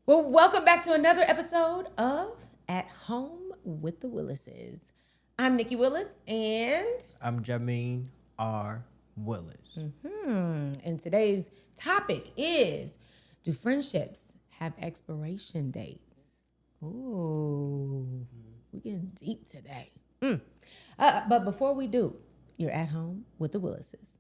Well, welcome back to another episode of At Home with the Willises. I'm Nicci Willis, and I'm Jameen Willis. and today's topic is: do friendships have expiration dates? Ooh, we're getting deep today. But before we do, you're at home with the Willises.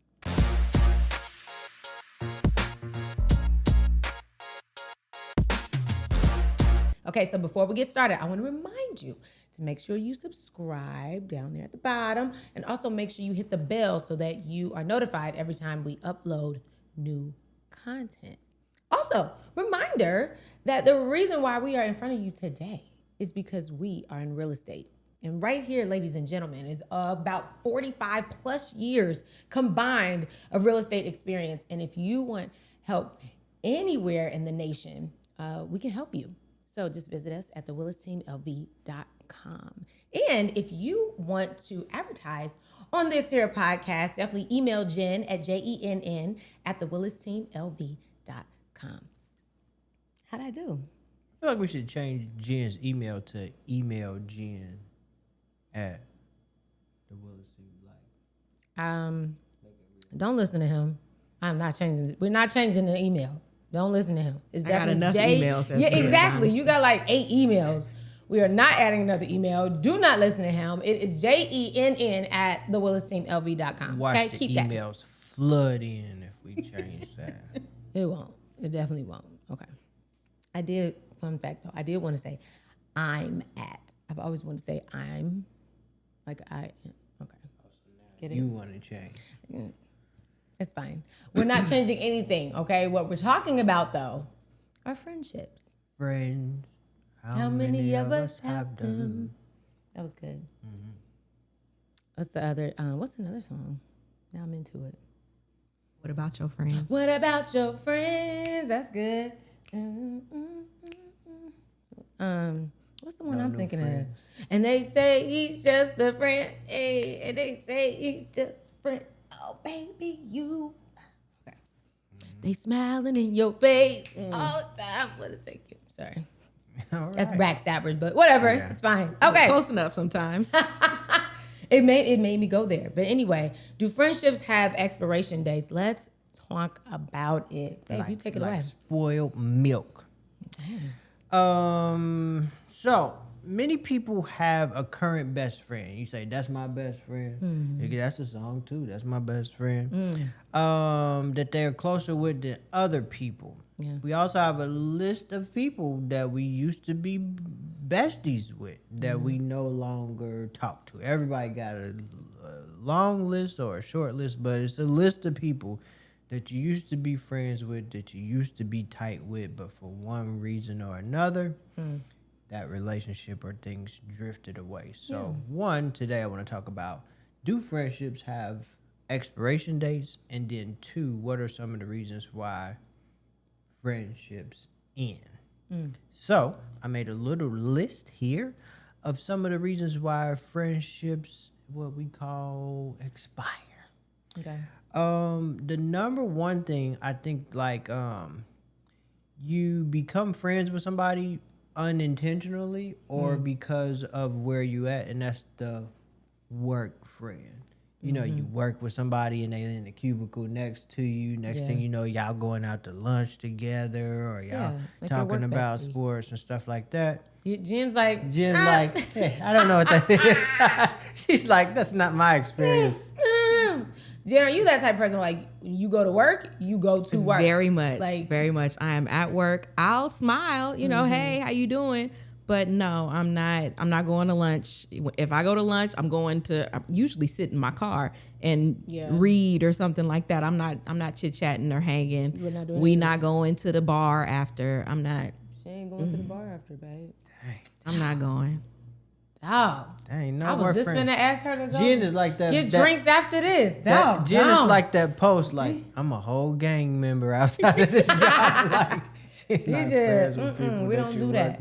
Okay, so before we get started, I want to remind you to make sure you subscribe down there at the bottom, and also make sure you hit the bell so that you are notified every time we upload new content. Also, reminder that the reason why we are in front of you today is because we are in real estate. And right here, ladies and gentlemen, is about 45 plus years combined of real estate experience. And if you want help anywhere in the nation, we can help you. So just visit us at thewillisteamlv.com. And if you want to advertise on this here podcast, definitely email Jen at JENN at thewillisteamlv.com. How'd I do? I feel like we should change Jen's email to email Jen at the Willis. Don't listen to him. I'm not changing it. We're not changing the email. Don't listen to him. It's definitely enough emails. Yeah, exactly. You got like 8 emails. We are not adding another email. Do not listen to him. It is JENN at thewillisteamlv.com. Watch okay? the Keep emails flood in if we change that. It won't. It definitely won't. Okay. Fun fact though, I did want to say I'm at. I've always wanted to say I'm. Like I, okay. Get it? You want to change. It's fine. We're not changing anything, okay? What we're talking about, though, are friendships. Friends. How many of us have them? That was good. Mm-hmm. What's another song? Now I'm into it. What about your friends? What about your friends? That's good. What's the one I'm thinking of? And they say he's just a friend. Hey, and they say he's just a friend. Oh, baby, you. Okay. They smiling in your face all the time. What is that? Sorry. All right. That's backstabbers, but whatever. Okay. It's fine. Okay. Close enough sometimes. It made me go there. But anyway, do friendships have expiration dates? Let's talk about it. Babe, you take it away. Spoiled milk. So many people have a current best friend. You say, that's my best friend. Mm-hmm. That's a song too. That's my best friend. That they're closer with than other people. Yeah. We also have a list of people that we used to be besties with that we no longer talk to. Everybody got a long list or a short list, but it's a list of people that you used to be friends with, that you used to be tight with, but for one reason or another, that relationship or things drifted away. So today I want to talk about, do friendships have expiration dates? And then 2, what are some of the reasons why friendships end? So I made a little list here of some of the reasons why friendships, what we call, expire. Okay. The number one thing I think, you become friends with somebody unintentionally or because of where you at, and that's the work friend. You know, you work with somebody and they in the cubicle next to you. Next thing you know, y'all going out to lunch together, or y'all talking about sports and stuff like that. Jen's like, hey, I don't know what that is. She's like, that's not my experience. Jen, are you that type of person? Like, you go to work, you go to work. Very much. Like, very much. I am at work. I'll smile, hey, how you doing? But no, I'm not going to lunch. If I go to lunch, I usually sit in my car and read or something like that. I'm not chit-chatting or hanging. We not going to the bar after. I'm not. She ain't going to the bar after, babe. Dang. I'm not going. Dog. Dang, no, I was just finna ask her to go. Jen is like that. Get drinks after this. Dog. Jen is like that post, like, I'm a whole gang member outside of this job. Like, she's not friends with people we don't do that.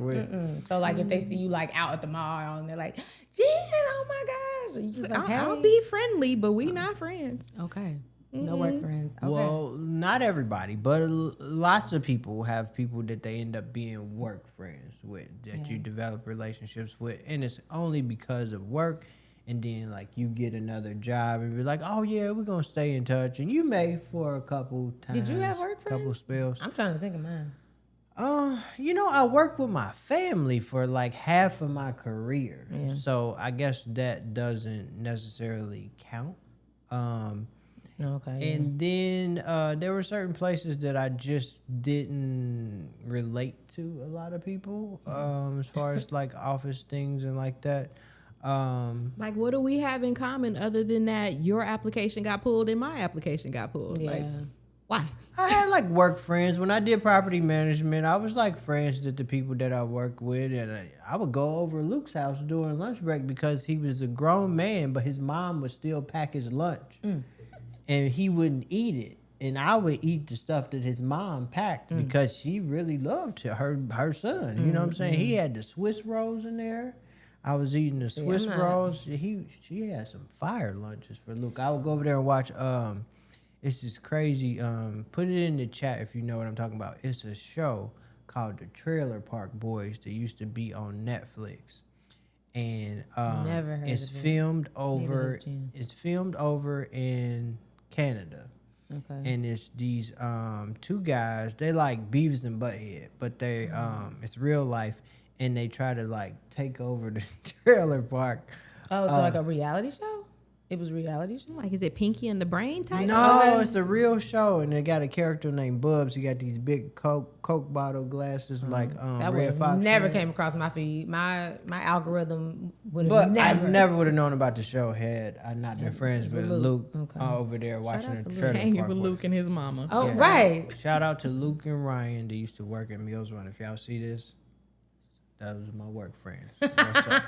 So, like, if they see you, like, out at the mall and they're like, Jen, oh my gosh. You just like, hey. I'll be friendly, but we not friends. Okay. No work friends. Okay. Well, not everybody, but lots of people have people that they end up being work friends with, that you develop relationships with, and it's only because of work. And then, like, you get another job and be like, oh, yeah, we're going to stay in touch. And you may for a couple times. Did you have work friends? Couple spells. I'm trying to think of mine. I worked with my family for like half of my career. Yeah. So I guess that doesn't necessarily count. Okay. And then there were certain places that I just didn't relate to a lot of people as far as like office things and like that. Like, what do we have in common other than that your application got pulled and my application got pulled? Yeah. Like, why? I had like work friends. When I did property management, I was like friends with the people that I worked with. And I would go over to Luke's house during lunch break because he was a grown man, but his mom would still pack his lunch. And he wouldn't eat it. And I would eat the stuff that his mom packed because she really loved her son. You know what I'm saying? He had the Swiss rolls in there. I was eating the Swiss rolls. She had some fire lunches for Luke. I would go over there and watch. It's just crazy. Put it in the chat if you know what I'm talking about. It's a show called The Trailer Park Boys that used to be on Netflix, and Never heard it's of it. filmed over. Maybe it's It's filmed over in Canada. Okay. And it's these two guys. They like Beavis and Butthead, but they it's real life. And they try to like take over the trailer park. Oh, it's like a reality show? It was a reality show? Like, is it Pinky and the Brain type? No, it's a real show, and they got a character named Bubs. He got these big Coke bottle glasses, like That Red would Fox. never man. came across my feed. My algorithm would But have I never. never would have known about the show had I not been friends with Luke Okay. over there watching out the to Luke. trailer Hanging park. with Boys. Luke and his mama. Oh, Yeah. right. Shout out to Luke and Ryan. They used to work at Mills Run. If y'all see this, that was my work friends. What's up?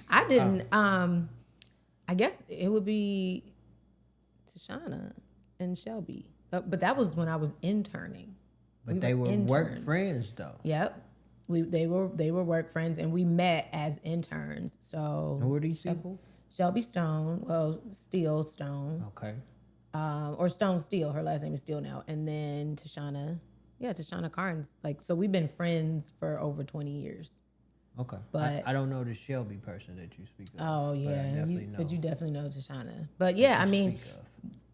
I didn't. I guess it would be Tashana and Shelby, but that was when I was interning. But We they were were work interns. friends though. Yep, they were work friends, and we met as interns. So Who are these people? Shelby Stone, well, Steele Stone, Okay. or Stone Steele. Her last name is Steele now, and then Tashana Carnes. Like, so we've been friends for over 20 years. Okay. But- I don't know the Shelby person that you speak of. Oh but I yeah, definitely know. but you definitely know Tashana. But yeah, I mean, Speak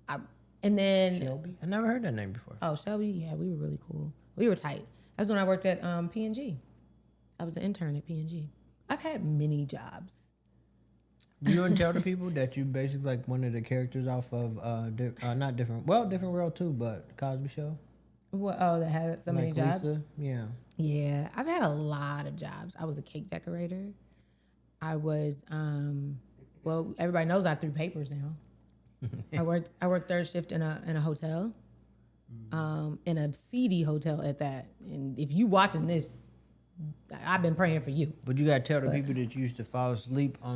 of. and then Shelby? I never heard that name before. oh Shelby, yeah, we were really cool. We were tight. That's when I worked at P&G. I was an intern at P&G. I've had many jobs. You want to tell the people that you basically like one of the characters off of not different world too, but Cosby Show. What? Oh, that had so many Like jobs. Lisa? Yeah. Yeah, I've had a lot of jobs. I was a cake decorator. I was, well, everybody knows I threw papers now. I worked third shift in a hotel, in a seedy hotel at that. And if you watching this, I've been praying for you. But you gotta tell the people that you used to fall asleep I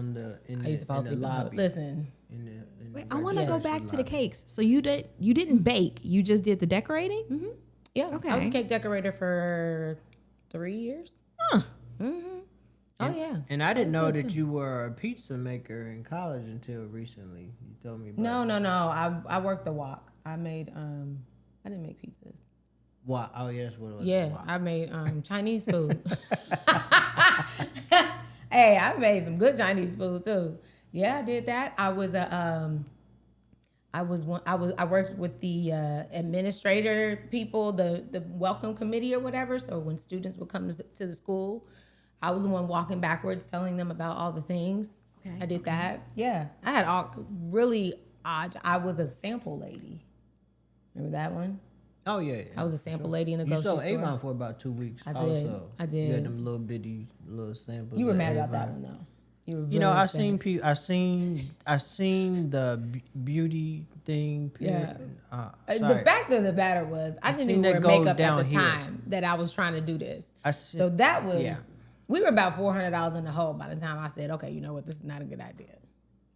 used to fall in asleep the in the lobby. Listen, Wait, I want to go back to the lobby. cakes. So you didn't bake. You just did the decorating. Mm-hmm. Yeah. Okay. I was a cake decorator for 3 years. Huh. Mm-hmm. Oh yeah. And I didn't know good, that too. you were a pizza maker in college until recently. You told me about No. I worked the wok. I made I didn't make pizzas. What? Oh, yeah, that's what it was. Yeah, Wow. I made Chinese food. Hey, I made some good Chinese food too. Yeah, I did that. I was a I worked with the administrator people, the welcome committee or whatever. So when students would come to the school, I was the one walking backwards, telling them about all the things. Okay, I did that. Yeah, I had all really odd. I was a sample lady. Remember that one? Oh, yeah. I was a sample lady in a You grocery sold store. Avon for about 2 weeks. I did. Also. I did. You had them little bitty little samples. You were of mad about that Avon. one though. You were. You know, really I upset. seen people. I seen the beauty thing. Yeah. Sorry. The fact of the matter was, I didn't seen even that wear go makeup at the down here. time that I was trying to do this. I see- So that was. yeah. We were about $400 in the hole by the time I said, "Okay, you know what? This is not a good idea."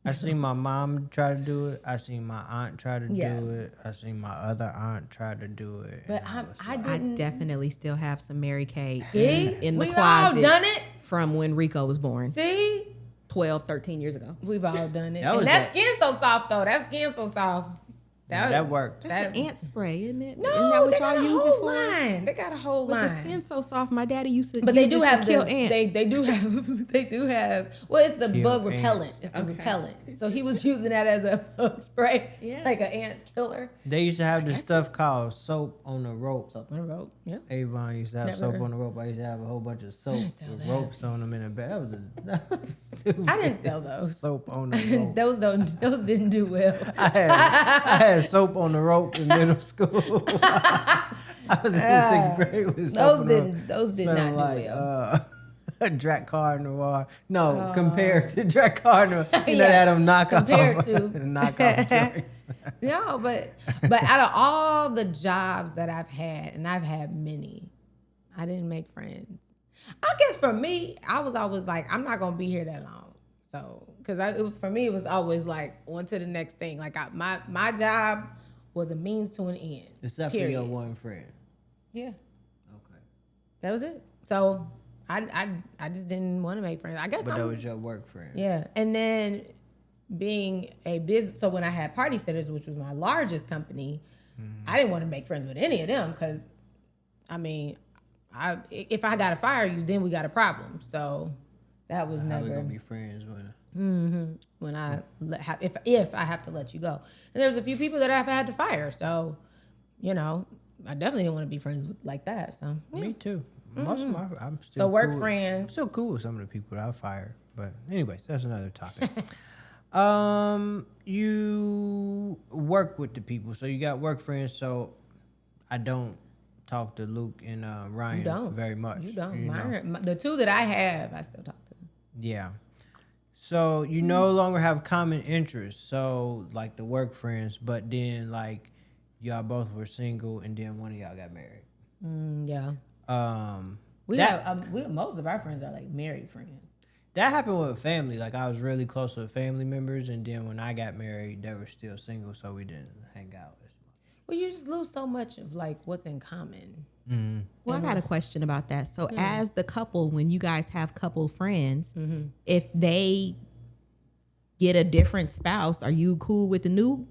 I seen my mom try to do it. I seen my aunt try to Yeah. do it. I seen my other aunt try to do it. But and was I I didn't. definitely still have some Mary Kates See, in the we closet all done it. from when Rico was born, See, 12, 13 years ago. we've all done it. That was And that that- skin so soft though. That skin so soft. That worked. That's an ant spray, isn't it? No, isn't that what they y'all got a use whole it for? line. They got a whole But line. the skin's so soft. My daddy used to. But they use do it have to kill this. ants. They do have. They do have. Well, it's the Kill bug ants. repellent. It's the repellent. So he was using that as a bug spray, Yeah. like an ant killer. They used to have this stuff called soap on the rope. Soap on the rope. Yeah. Avon used to have soap on the rope. I used to have a whole bunch of soap sell with that. ropes on them in the back. That was stupid. I didn't sell those. Soap on the rope. Those didn't do well. I had soap on the rope in middle school. I was in sixth grade with soap on the rope. Those did not Smelling do like, well. Dracar Noir. No, compared to Dracar Noir. You know, Yeah, they had them knockoff. compared to. knockoff joints. No, but out of all the jobs that I've had, and I've had many, I didn't make friends. I guess for me, I was always like, I'm not gonna be here that long. So, because for me, it was always like on to the next thing. Like my job was a means to an end. Except period. for your one friend. Yeah, Okay. that was it. So I just didn't want to make friends. I guess. But that was your work friend. Yeah, and then being a business. So when I had Party Sitters, which was my largest company, I didn't want to make friends with any of them because, I mean, if I got to fire you, then we got a problem. So that was How never we gonna be friends with? when I if I have to let you go. And there's a few people that I've had to fire. So, you know, I definitely didn't want to be friends with like that. So yeah. Me too. Most of my, I'm still So work cool. friends. I'm still cool with some of the people that I fired. But anyways, that's another topic. You work with the people, so you got work friends. So I don't talk to Luke and Ryan You don't very much. You don't. know? The two that I have, I still talk to them. Yeah. So you no longer have common interests. So like the work friends, but then like y'all both were single, and then one of y'all got married. Yeah. We Most of our friends are like married friends. That happened with family. Like I was really close with family members, and then when I got married, they were still single, so we didn't hang out as much. Well, you just lose so much of like what's in common. Well, I got a question about that. So, as the couple, when you guys have couple friends, if they get a different spouse, are you cool with the new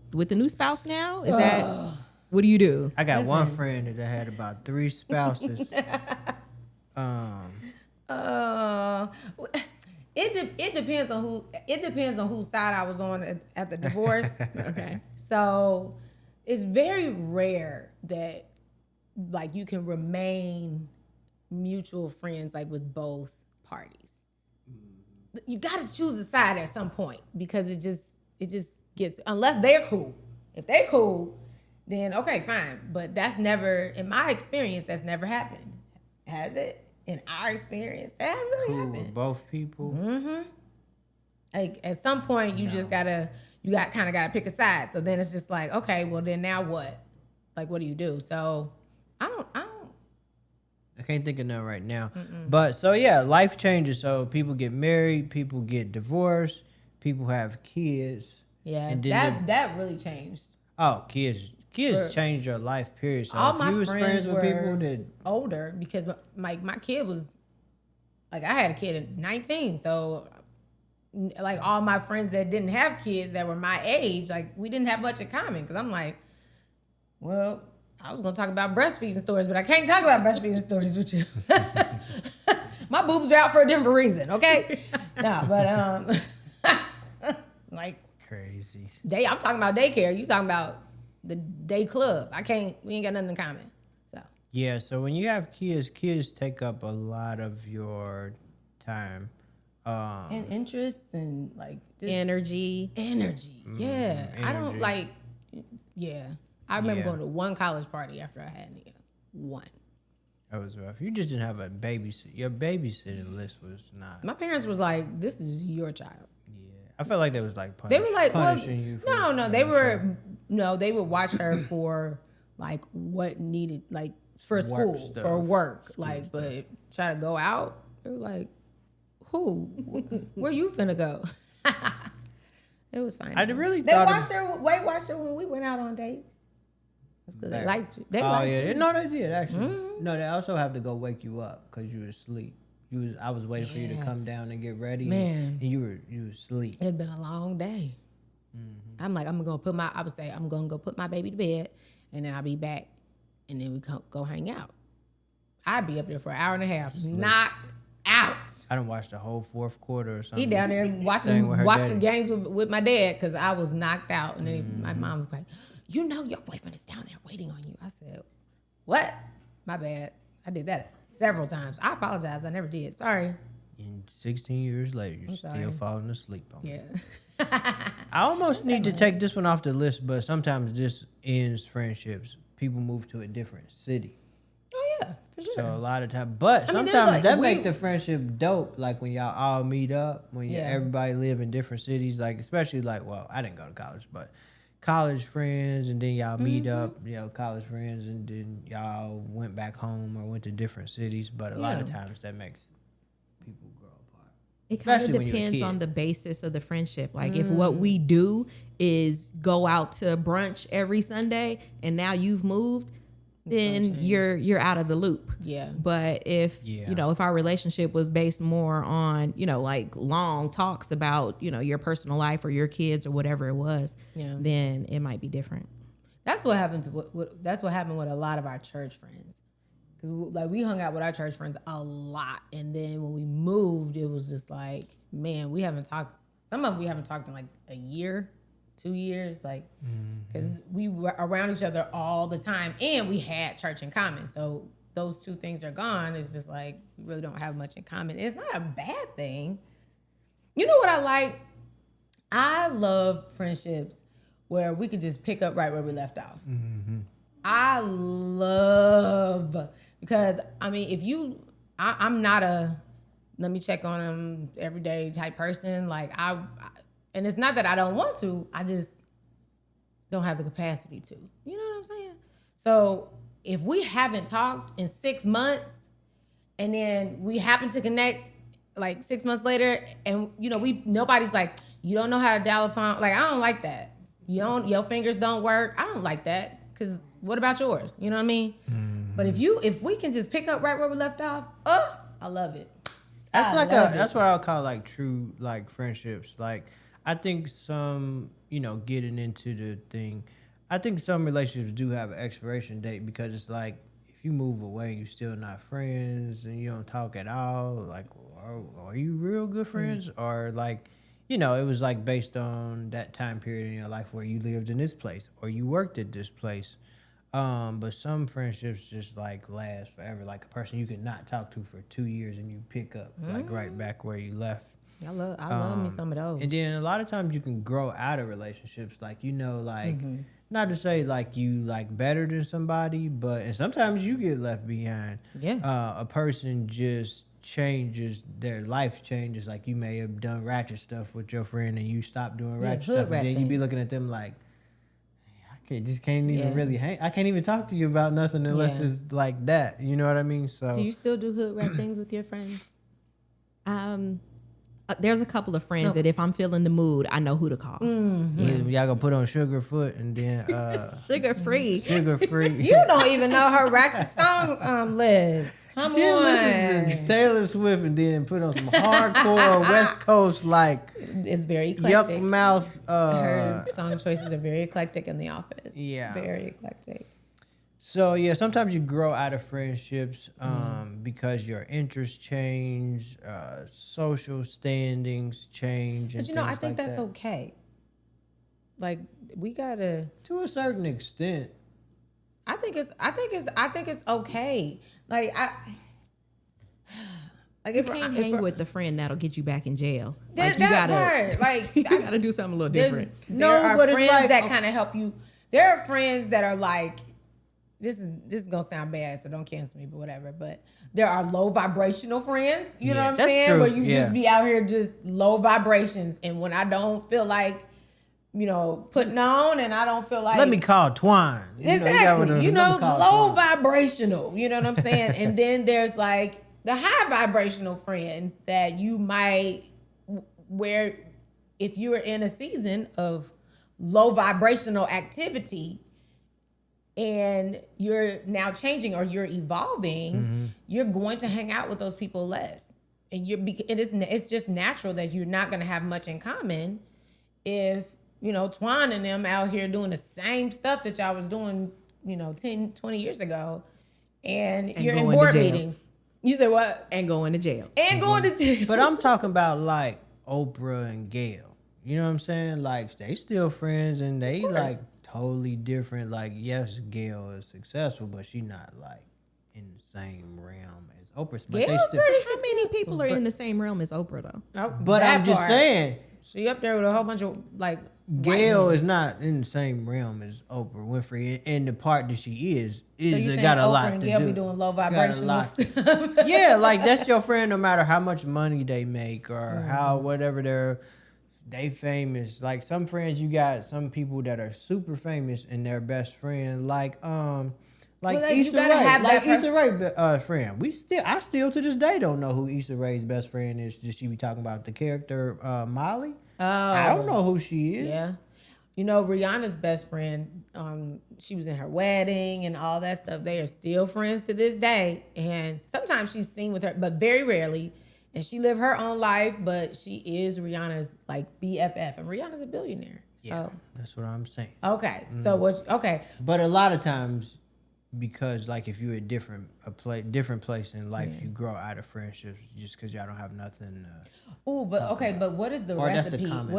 spouse now? Is that what do you do? I got one friend that had about 3 spouses. It depends on whose side I was on at the divorce. Okay. So it's very rare that like you can remain mutual friends like with both parties. You got to choose a side at some point because it just gets, unless they're cool. If they're cool, then okay, fine. But that's never, in my experience, that's never happened. Has it? In our experience, that hasn't really Cool happened. with both people. Like at some point, you kind of gotta pick a side. So then it's just like, okay, well then now what? Like, what do you do? So I don't. I can't think of none right now. But so yeah, life changes. So people get married, people get divorced, people have kids. Yeah, And then that really changed. Kids Sure. change your life. Period. So All if my you was friends with people that older because my kid was like I had a kid at 19, so like all my friends that didn't have kids that were my age, like we didn't have much in common because I'm like, well, I was gonna talk about breastfeeding stories, but I can't talk about breastfeeding stories with you. My boobs are out for a different reason, okay? No, but like crazy. I'm talking about daycare. You talking about the day club. We ain't got nothing in common. So Yeah, so when you have kids take up a lot of your time. and interests and like just Energy. energy. Yeah. I don't energy. like yeah. I remember Yeah. going to one college party after I had Nia. One. That was rough. You just didn't have a babysit. Your babysitting list was not. My parents was like, this is your child. Yeah, I felt like they was like They were like, well, punishing you. For they would watch her for like what needed, like for Work school, stuff. for work, like, but try to go out. They were like, who? Where you finna go? It was fine. I really They thought watched her. Weight watched her when we went out on dates. That's because they liked you. They liked you. No, they did actually. No, they also have to go wake you up because you were asleep. I was waiting for you to come down and get ready. Man. and you were asleep. It had been a long day. I'm like, I would say, I'm going to go put my baby to bed, and then I'll be back, and then we go hang out. I'd be up there for an hour and a half, knocked out. I done watched the whole fourth quarter or something. He down there watching games with my dad because I was knocked out. And then my mom was like, you know your boyfriend is down there waiting on you. I said, what? My bad. I did that several times. I apologize. I never did. Sorry. And 16 years later, you're still falling asleep on it. Yeah. I almost need to take this one off the list, but sometimes this ends friendships. People move to a different city. Oh, yeah. For sure. So a lot of time, but sometimes that make the friendship dope. Like when y'all all meet up, when everybody live in different cities, like especially like, well, I didn't go to college, but college friends, and then y'all meet up, college friends, and then y'all went back home or went to different cities. But a lot of times that makes people grow apart. It kind of depends on the basis of the friendship. Like if what we do is go out to brunch every Sunday, and now you've moved, then you're out of the loop. Yeah. But if if our relationship was based more on, like long talks about, your personal life or your kids or whatever it was, then it might be different. That's what happened that's what happened with a lot of our church friends. Cuz like we hung out with our church friends a lot, and then when we moved, it was just like, man, we haven't talked in like a year. 2 years, like, because we were around each other all the time, and we had church in common. So those two things are gone. It's just like we really don't have much in common. It's not a bad thing. You know what I like? I love friendships where we could just pick up right where we left off. I love, because I mean, I'm not a let me check on them every day type person. Like and it's not that I don't want to, I just don't have the capacity to. You know what I'm saying? So if we haven't talked in 6 months, and then we happen to connect like 6 months later, and nobody's like, you don't know how to dial a phone. Like, I don't like that. Your fingers don't work. I don't like that, because what about yours? You know what I mean? But if we can just pick up right where we left off, I love it. That's what I would call like true like friendships. Like, I think some, getting into the thing, I think some relationships do have an expiration date, because it's like, if you move away, you're still not friends and you don't talk at all. Like, are you real good friends? Or like, it was like based on that time period in your life where you lived in this place or you worked at this place. But some friendships just like last forever. Like a person you could not talk to for 2 years and you pick up like right back where you left. I love me some of those. And then a lot of times you can grow out of relationships. Like, not to say like you like better than somebody, and sometimes you get left behind. Yeah. A person just changes, their life changes. Like you may have done ratchet stuff with your friend and you stop doing ratchet stuff. And then you be looking at them like, I can't even really hang. I can't even talk to you about nothing unless it's like that. You know what I mean? So do you still do hood rat things with your friends? There's a couple of friends that if I'm feeling the mood, I know who to call. Y'all gonna put on Sugarfoot and then Sugar free. You don't even know her ratchet song, Liz. Come on. Listen to Taylor Swift and then put on some hardcore West Coast like it's very eclectic. Yuck mouth. Her song choices are very eclectic in the office. Yeah, very eclectic. So sometimes you grow out of friendships because your interests change, social standings change, and but I think that's okay. Like we gotta, to a certain extent. I think it's okay. Like you can't hang with the friend that'll get you back in jail. Like you gotta do something a little different. There are friends that kind of help you. There are friends that are like, this is gonna sound bad, so don't cancel me, but whatever. But there are low vibrational friends, you know what I'm saying? True. Where you just be out here just low vibrations, and when I don't feel like, putting on, and I don't feel like, let me call Twine. Exactly, low vibrational. You know what I'm saying? And then there's like the high vibrational friends that you might, where if you are in a season of low vibrational activity, and you're now changing or you're evolving, you're going to hang out with those people less. And it's just natural that you're not going to have much in common if Twan and them out here doing the same stuff that y'all was doing, 10, 20 years ago. And you're in going to board jail. meetings. You say what? And going to jail. And going to jail. But I'm talking about like Oprah and Gail. You know what I'm saying? Like they still friends and they like totally different. Like yes, Gail is successful, but she not like in the same realm as Oprah. But Gail's they still. pretty How many people are in the same realm as Oprah though? But That I'm just part. saying, She up there with a whole bunch of like Gail white men. is not in the same realm as Oprah Winfrey, and the part that she is So you saying got a Oprah lot and to Gail do. be doing low Got a vibrational lot. stuff. Yeah, like that's your friend no matter how much money they make or how whatever they famous. Like some friends you got some people that are super famous and their best friend like Well, like, you Issa gotta Rae. have Like that Issa Rae friend. I still to this day don't know who Issa Rae's best friend is. Did she be talking about the character Molly? I don't know who she is. Yeah. Rihanna's best friend, she was in her wedding and all that stuff. They are still friends to this day. And sometimes she's seen with her, but very rarely. And she lived her own life, but she is Rihanna's like BFF. And Rihanna's a billionaire. Yeah, that's what I'm saying. Okay. So okay. But a lot of times, because like if you're at different place in life, you grow out of friendships just because y'all don't have nothing. Ooh, but okay, but what is the Or that's the recipe? common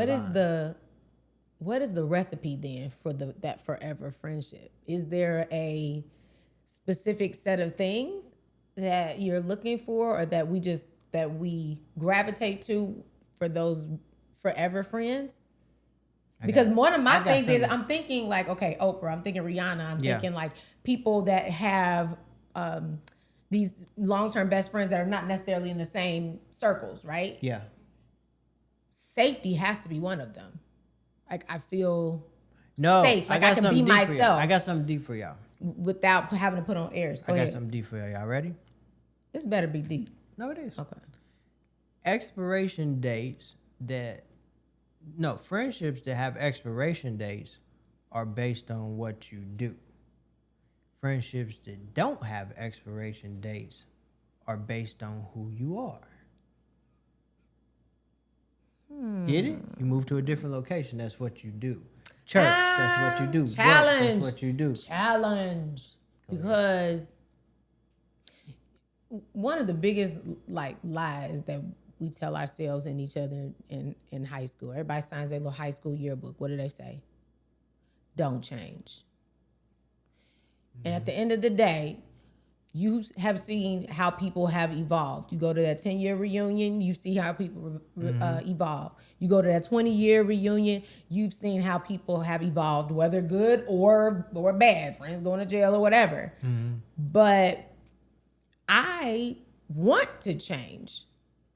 What is the recipe then for that forever friendship? Is there a specific set of things that you're looking for, or that we gravitate to for those forever friends? Because one of my things is I'm thinking like, okay, Oprah, I'm thinking Rihanna, I'm thinking like people that have these long-term best friends that are not necessarily in the same circles, right? Yeah. Safety has to be one of them. Like I feel No, safe, like I can be something deep for y'all. myself I got something deep for y'all. without having to put on airs. Go I got ahead. something deep for y'all. Y'all ready? This better be deep. No, it is. Okay. Expiration dates friendships that have expiration dates are based on what you do. Friendships that don't have expiration dates are based on who you are. Get it? You move to a different location, that's what you do. Church, that's what you do. Challenge. Work, that's what you do. Challenge. Because one of the biggest like lies that we tell ourselves and each other in high school. Everybody signs their little high school yearbook. What do they say? Don't change. And at the end of the day, you have seen how people have evolved. You go to that 10-year reunion, you see how people evolve. You go to that 20-year reunion, you've seen how people have evolved, whether good or bad, friends going to jail or whatever. But I want to change.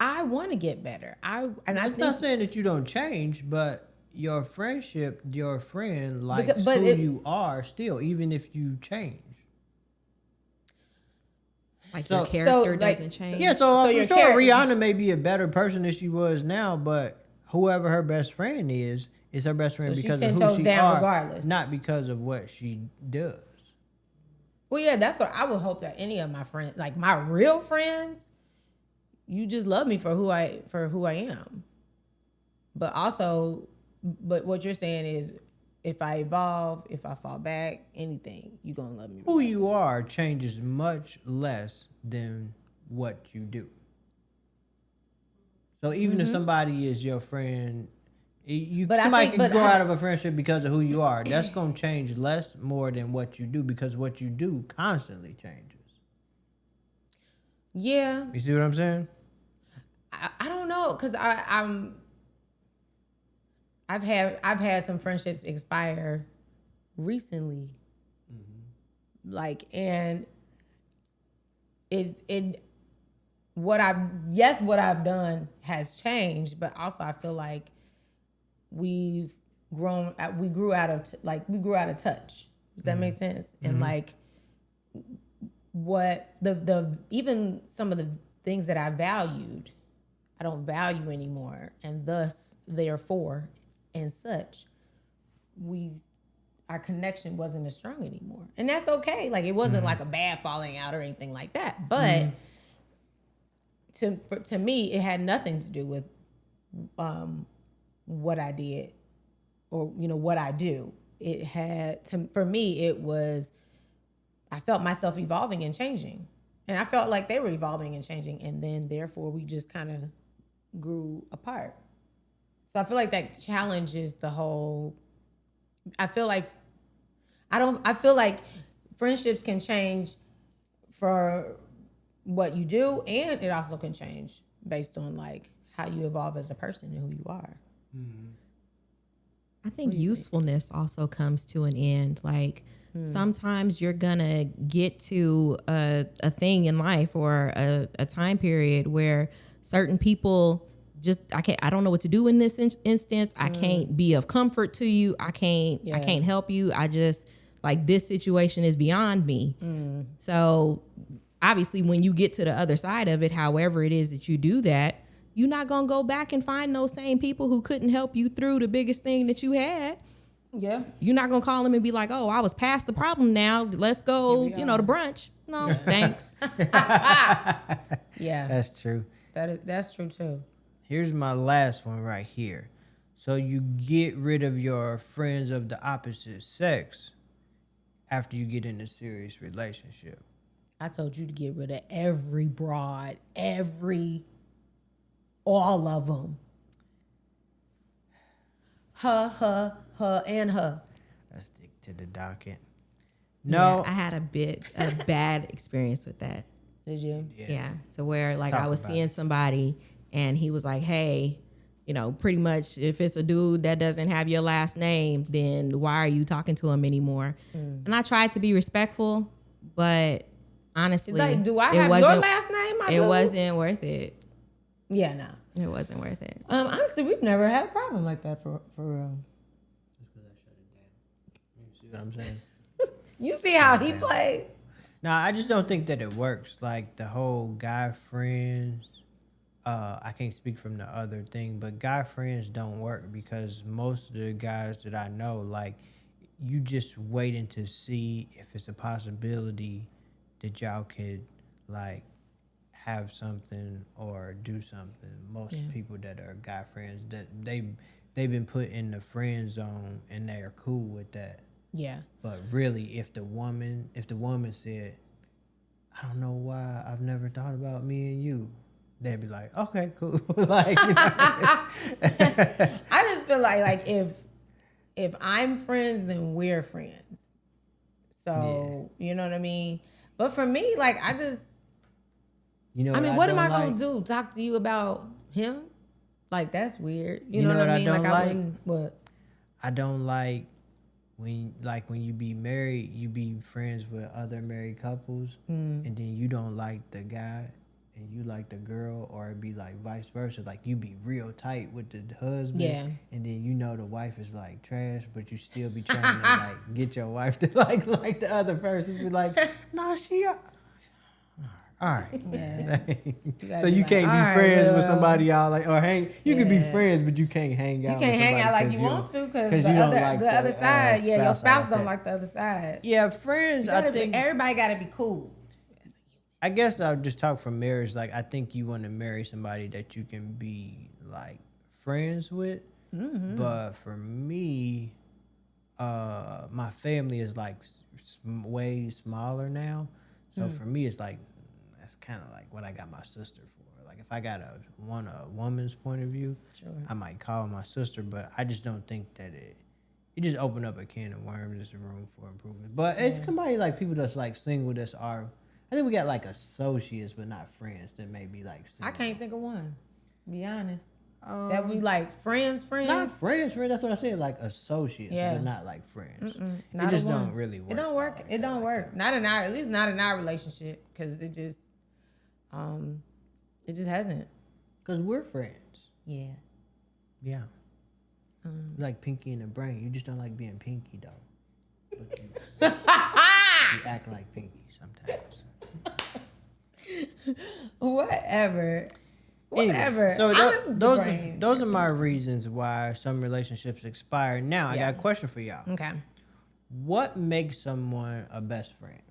I want to get better. It's not saying that you don't change, but your friendship, your friend likes you are still, even if you change. Like your character like, doesn't change. Yeah, so your for sure, character- Rihanna may be a better person than she was now, but whoever her best friend is her best friend So she because 10 of who toes she down are, regardless. not because of what she does. Well, yeah, that's what I would hope that any of my friends, like my real friends, you just love me for who I am. But what you're saying is, if I evolve, if I fall back, anything, you're gonna love me. Who you are changes much less than what you do. So even if somebody is your friend, somebody can grow out of a friendship because of who you are. That's gonna change less more than what you do because what you do constantly changes. Yeah, You see what I'm saying? I don't know, cause I've had some friendships expire recently, like, and what I've done has changed, but also I feel like we grew out of touch. Does that make sense? And like what the even some of the things that I valued, I don't value anymore, and thus therefore and such, our connection wasn't as strong anymore, and that's okay. Like it wasn't like a bad falling out or anything like that, but to me, it had nothing to do with what I did or what I do. For me, it was, I felt myself evolving and changing. And I felt like they were evolving and changing. And then therefore we just kind of grew apart. So I feel like that challenges the whole, I feel like friendships can change for what you do, and it also can change based on like how you evolve as a person and who you are. Mm-hmm. I think usefulness also comes to an end. Like sometimes you're gonna get to a thing in life or a time period where certain people I don't know what to do in this instance. I can't be of comfort to you. I can't help you. I just like this situation is beyond me. So obviously when you get to the other side of it, however it is that you do that, you're not going to go back and find those same people who couldn't help you through the biggest thing that you had. Yeah. You're not going to call them and be like, oh, I was past the problem now. Let's go, to brunch. No, thanks. Yeah. That's true. That's true too. Here's my last one right here. So you get rid of your friends of the opposite sex after you get in a serious relationship. I told you to get rid of every broad, all of them. Her, and her. Let's stick to the docket. No. Yeah, I had a bad experience with that. Did you? Yeah. To where like Talk I was about seeing somebody and he was like, hey, pretty much if it's a dude that doesn't have your last name, then why are you talking to him anymore? And I tried to be respectful, but honestly, Like, do I have your last name? It wasn't worth it. Yeah, no. It wasn't worth it. Honestly, we've never had a problem like that for real. Just because I shut it down. You see what I'm saying? You see how he plays? No, I just don't think that it works. Like the whole guy friends, I can't speak from the other thing, but guy friends don't work because most of the guys that I know, like, you just waiting to see if it's a possibility that y'all could, like, have something or do something. Most people that are guy friends, that they've been put in the friend zone and they are cool with that. Yeah. But really, if the woman said, I don't know why I've never thought about me and you, they'd be like, okay, cool. Like, I just feel like if I'm friends, then we're friends. So, you know what I mean? But for me, like, I just, what am I going to do? Talk to you about him? Like, that's weird. You know what I mean? I don't I wouldn't, what? I don't like when you be married, you be friends with other married couples, and then you don't like the guy and you like the girl, or it'd be like vice versa. Like, you be real tight with the husband, and then the wife is like trash, but you still be trying to like get your wife to like the other person. Be like, no, she. All right. Yeah. So you can't be friends with somebody y'all like, or hang. You can be friends, but you can't hang out. You can't hang out like you want to because the other side, your spouse don't like the other side. Yeah, friends. I think everybody got to be cool. I guess I'll just talk from marriage. Like, I think you want to marry somebody that you can be like friends with. Mm-hmm. But for me, my family is like way smaller now. So for me, it's like, that's kind of like what I got my sister for. Like, if I got a woman's point of view, I might call my sister, but I just don't think that it just opened up a can of worms. There's room for improvement. But it's somebody like people that's like single that's I think we got like associates, but not friends that may be like single. I can't think of one, to be honest. That we like friends. Not friends. That's what I said. Like associates, but not like friends. It just don't really work. It don't work. It don't work. Not in our, at least not in our relationship, because it just hasn't. Because we're friends. Yeah. Yeah. Like Pinky and the Brain. You just don't like being Pinky though. But you act like Pinky sometimes. Whatever. Anyway, so those are my reasons why some relationships expire. Now I got a question for y'all. Okay. What makes someone a best friend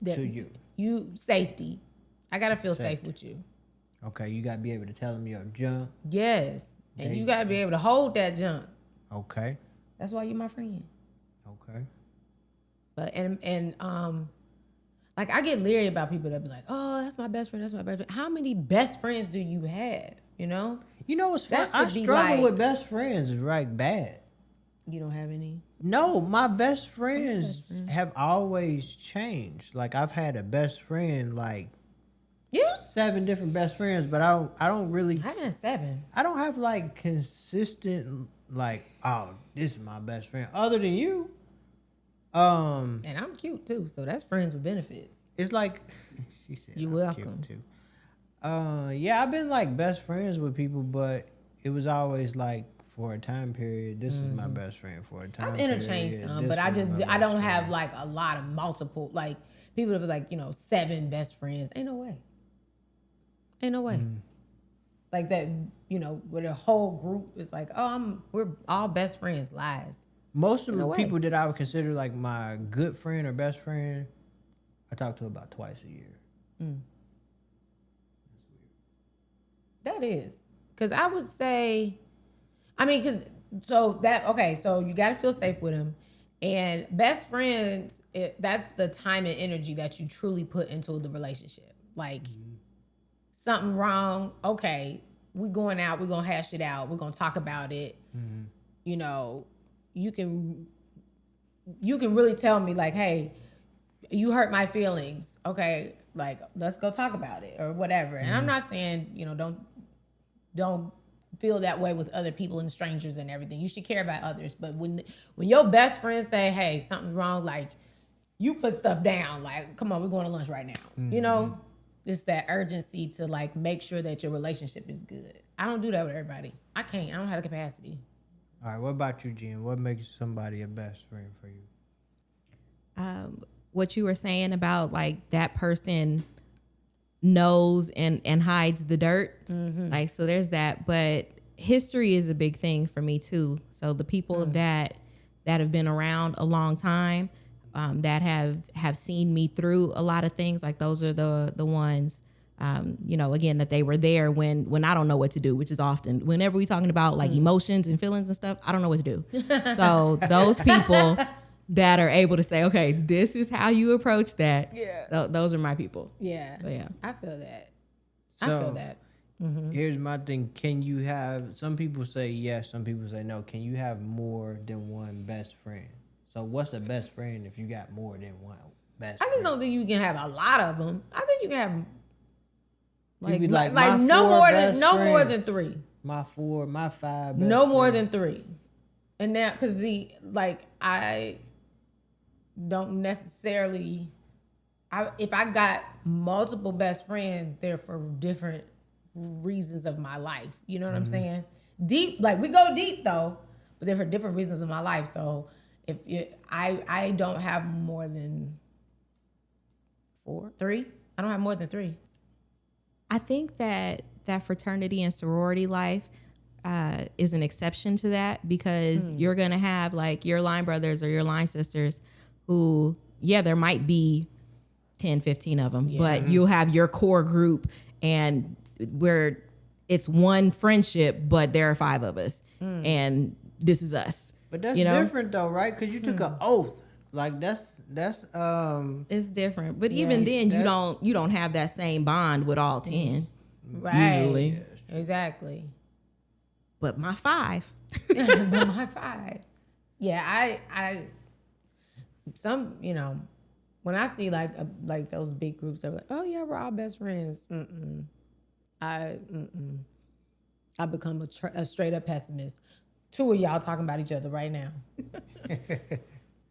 to you? Safety. I gotta feel safe with you. Okay, you gotta be able to tell them your junk. Yes, and you gotta be able to hold that junk. Okay. That's why you're my friend. Okay. But like I get leery about people that be like, oh, that's my best friend. That's my best friend. How many best friends do you have? You know? You know what's fun? That I should be struggle like- with best friends right bad. You don't have any? No, my best friends have always changed. Like I've had a best friend, like Yeah. 7 different best friends, but I don't really, I got 7. I don't have like consistent, like, oh, this is my best friend. Other than you, And I'm cute too, so that's friends with benefits. it's like she said, You I'm welcome. cute too. Yeah, I've been like best friends with people, but it was always like for a time period. This is my best friend for a time. I've interchanged period. some, This but I was just my I don't best have friend. like a lot of multiple like people that be like 7 best friends. Ain't no way. Ain't no way. Like that, where the whole group is like, oh, we're all best friends. Lies. Most of No the way. people that I would consider like my good friend or best friend, I talk to about twice a year. That is. Because I would say, so you got to feel safe with them. And best friends, that's the time and energy that you truly put into the relationship. Like, something wrong, okay, we going out, we're going to hash it out, we're going to talk about it. You can really tell me, like, hey, you hurt my feelings. Okay, like, let's go talk about it or whatever. And I'm not saying, don't feel that way with other people and strangers and everything. You should care about others. But when your best friends say, hey, something's wrong, like, you put stuff down. Like, come on, we're going to lunch right now. It's that urgency to, like, make sure that your relationship is good. I don't do that with everybody. I can't. I don't have the capacity. All right, what about you, Jen? What makes somebody a best friend for you? What you were saying about like that person knows and hides the dirt. Like, so there's that, but history is a big thing for me too. So the people that have been around a long time, that have seen me through a lot of things, like those are the ones, again, that they were there when I don't know what to do, which is often whenever we talking about like emotions and feelings and stuff, I don't know what to do. So those people that are able to say, okay, this is how you approach that. Yeah. Those are my people. Yeah. So, yeah. I feel that. So, I feel that. Here's my thing. Can you have, some people say yes, some people say no. Can you have more than one best friend? So what's a best friend if you got more than one best friend? I just don't think you can have a lot of them. I think you can have You be like my no 4 more best than more friends. than 3. My 4, my 5 best No more friends. than 3. And now, because I don't necessarily, if I got multiple best friends, they're for different reasons of my life. You know what I'm saying? Deep, like we go deep though, but they're for different reasons of my life. So I don't have more than 3. I don't have more than 3. I think that fraternity and sorority life is an exception to that, because you're going to have like your line brothers or your line sisters who, there might be 10, 15 of them, but you'll have your core group, and where it's one friendship, but there are 5 of us and this is us. But that's different though, right? Because you took an oath. Like that's It's different. But even then you don't have that same bond with all 10. Right. Usually. Exactly. But my 5. But my 5. Yeah, I some, when I see like those big groups, they're like, oh yeah, we're all best friends. I become a straight up pessimist. 2 of y'all talking about each other right now.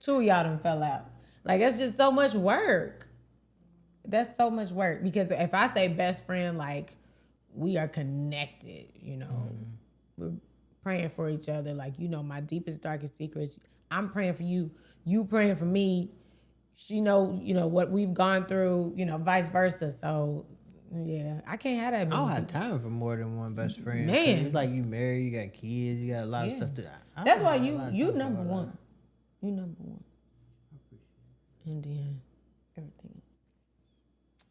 2 of y'all done fell out. Like, it's just so much work. That's so much work. Because if I say best friend, like, we are connected, We're praying for each other. Like, my deepest, darkest secrets. I'm praying for you. You praying for me. She know, what we've gone through, vice versa. So, yeah, I can't have that many I don't have people. time for more than one best friend. Man. It's like you married, you got kids, you got a lot of stuff to. That's why you number one. You number one. And then everything else.